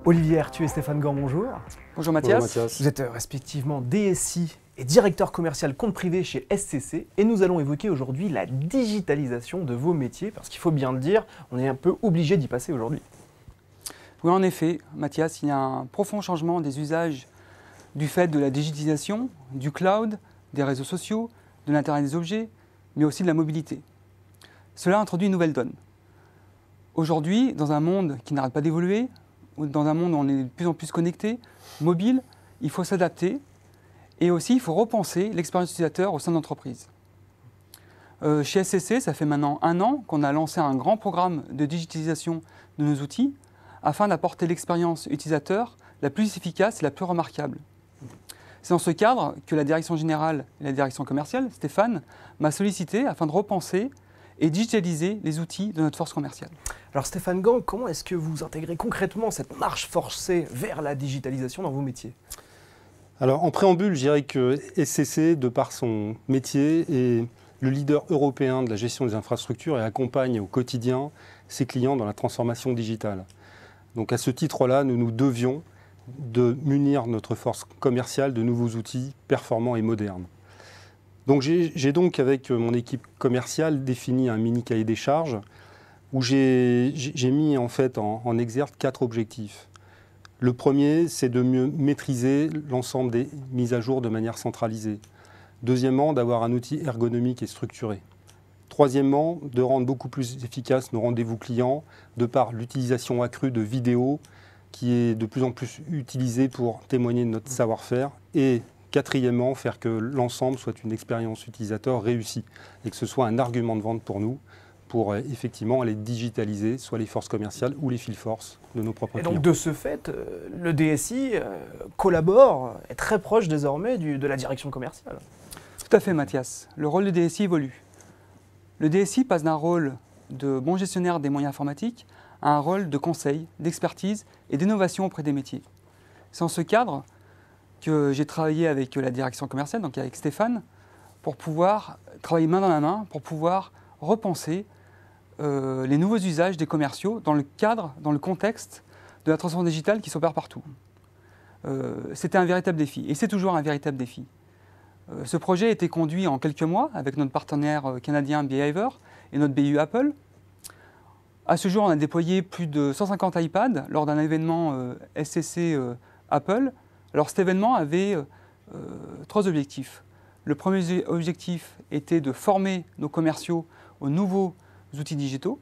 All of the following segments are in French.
Olivier Ertu et Stéphane Gand, bonjour. Bonjour Mathias. Bonjour Mathias. Vous êtes respectivement DSI et directeur commercial compte privé chez SCC et nous allons évoquer aujourd'hui la digitalisation de vos métiers parce qu'il faut bien le dire, on est un peu obligé d'y passer aujourd'hui. Oui, en effet, Mathias, il y a un profond changement des usages du fait de la digitalisation, du cloud, des réseaux sociaux, de l'Internet des objets, mais aussi de la mobilité. Cela introduit une nouvelle donne. Aujourd'hui, dans un monde qui n'arrête pas d'évoluer, dans un monde où on est de plus en plus connecté, mobile, il faut s'adapter et aussi il faut repenser l'expérience utilisateur au sein de l'entreprise. Chez SCC, ça fait maintenant 1 an qu'on a lancé un grand programme de digitalisation de nos outils afin d'apporter l'expérience utilisateur la plus efficace et la plus remarquable. C'est dans ce cadre que la direction générale et la direction commerciale, Stéphane, m'a sollicité afin de repenser et digitaliser les outils de notre force commerciale. Alors Stéphane Gand, comment est-ce que vous intégrez concrètement cette marche forcée vers la digitalisation dans vos métiers ? Alors en préambule, je dirais que SCC, de par son métier, est le leader européen de la gestion des infrastructures et accompagne au quotidien ses clients dans la transformation digitale. Donc à ce titre-là, nous nous devions de munir notre force commerciale de nouveaux outils performants et modernes. Donc j'ai donc avec mon équipe commerciale défini un mini cahier des charges où j'ai mis en fait en exergue 4 objectifs. Le premier, c'est de mieux maîtriser l'ensemble des mises à jour de manière centralisée. Deuxièmement, d'avoir un outil ergonomique et structuré. Troisièmement, de rendre beaucoup plus efficaces nos rendez-vous clients de par l'utilisation accrue de vidéos qui est de plus en plus utilisée pour témoigner de notre savoir-faire. Et quatrièmement, faire que l'ensemble soit une expérience utilisateur réussie et que ce soit un argument de vente pour nous pour effectivement aller digitaliser soit les forces commerciales ou les field force de nos propres clients. Et donc de ce fait, le DSI collabore, est très proche désormais de la direction commerciale. Tout à fait Mathias, le rôle du DSI évolue. Le DSI passe d'un rôle de bon gestionnaire des moyens informatiques à un rôle de conseil, d'expertise et d'innovation auprès des métiers. C'est en ce cadre que j'ai travaillé avec la direction commerciale, donc avec Stéphane, pour pouvoir travailler main dans la main, pour pouvoir repenser les nouveaux usages des commerciaux dans le cadre, dans le contexte de la transformation digitale qui s'opère partout. C'était un véritable défi, et c'est toujours un véritable défi. Ce projet a été conduit en quelques mois avec notre partenaire canadien Behavior et notre BU Apple. À ce jour, on a déployé plus de 150 iPads lors d'un événement SCC Apple. Alors cet événement avait 3 objectifs. Le premier objectif était de former nos commerciaux aux nouveaux outils digitaux,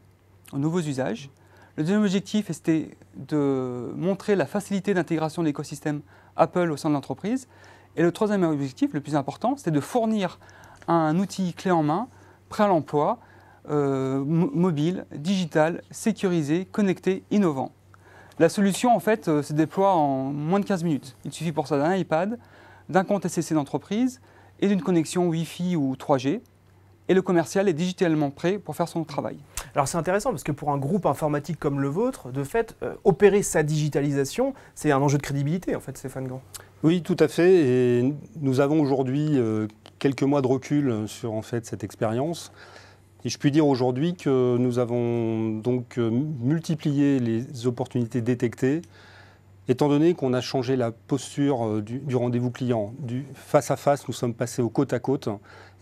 aux nouveaux usages. Le deuxième objectif était de montrer la facilité d'intégration de l'écosystème Apple au sein de l'entreprise. Et le troisième objectif, le plus important, c'était de fournir un outil clé en main, prêt à l'emploi, mobile, digital, sécurisé, connecté, innovant. La solution, en fait, se déploie en moins de 15 minutes. Il suffit pour ça d'un iPad, d'un compte SCC d'entreprise et d'une connexion Wi-Fi ou 3G. Et le commercial est digitalement prêt pour faire son travail. Alors c'est intéressant parce que pour un groupe informatique comme le vôtre, de fait, opérer sa digitalisation, c'est un enjeu de crédibilité en fait, Stéphane Gand. Oui, tout à fait. Et nous avons aujourd'hui quelques mois de recul sur en fait, cette expérience. Et je puis dire aujourd'hui que nous avons donc multiplié les opportunités détectées, étant donné qu'on a changé la posture du rendez-vous client. Du face à face, nous sommes passés au côte à côte.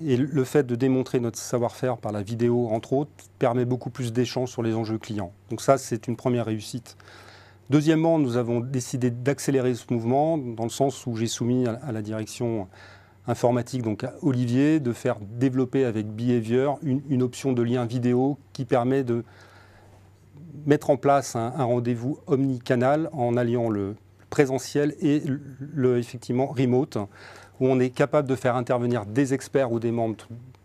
Et le fait de démontrer notre savoir-faire par la vidéo, entre autres, permet beaucoup plus d'échanges sur les enjeux clients. Donc ça, c'est une première réussite. Deuxièmement, nous avons décidé d'accélérer ce mouvement, dans le sens où j'ai soumis à la direction informatique, donc à Olivier, de faire développer avec Behavior une option de lien vidéo qui permet de mettre en place un rendez-vous omnicanal en alliant le présentiel et le effectivement remote, où on est capable de faire intervenir des experts ou des membres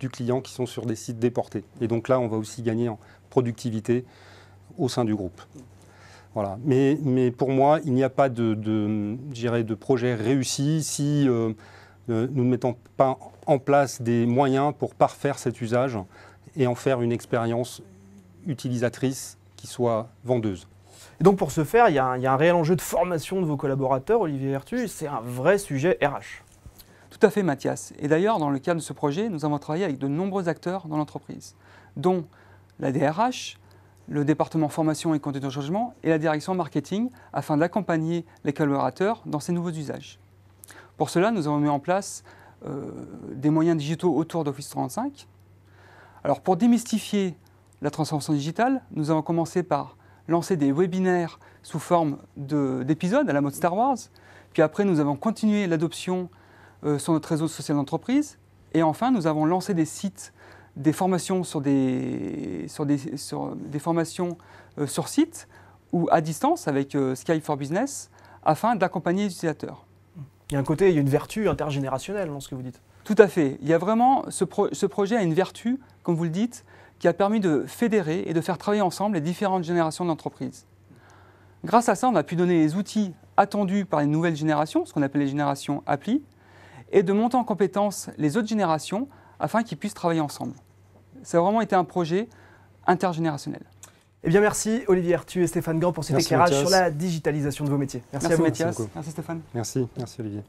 du client qui sont sur des sites déportés. Et donc là, on va aussi gagner en productivité au sein du groupe. Voilà. Mais pour moi, il n'y a pas de projet réussi si nous ne mettons pas en place des moyens pour parfaire cet usage et en faire une expérience utilisatrice qui soit vendeuse. Et donc pour ce faire, il y a un réel enjeu de formation de vos collaborateurs, Olivier Ertu, c'est un vrai sujet RH. Tout à fait Mathias. Et d'ailleurs, dans le cadre de ce projet, nous avons travaillé avec de nombreux acteurs dans l'entreprise, dont la DRH, le département formation et conduite au changement et la direction marketing afin d'accompagner les collaborateurs dans ces nouveaux usages. Pour cela, nous avons mis en place des moyens digitaux autour d'Office 365. Alors, pour démystifier la transformation digitale, nous avons commencé par lancer des webinaires sous forme d'épisodes à la mode Star Wars. Puis après, nous avons continué l'adoption sur notre réseau social d'entreprise. Et enfin, nous avons lancé des sites, des formations des formations sur site ou à distance avec Skype for Business afin d'accompagner les utilisateurs. Il y a une vertu intergénérationnelle dans ce que vous dites. Tout à fait. Il y a vraiment, ce projet a une vertu, comme vous le dites, qui a permis de fédérer et de faire travailler ensemble les différentes générations d'entreprises. Grâce à ça, on a pu donner les outils attendus par les nouvelles générations, ce qu'on appelle les générations appli, et de monter en compétence les autres générations afin qu'ils puissent travailler ensemble. Ça a vraiment été un projet intergénérationnel. Eh bien, merci Olivier Ertu et Stéphane Gand pour cet éclairage sur la digitalisation de vos métiers. Merci Mathias. Merci Stéphane. Merci Olivier.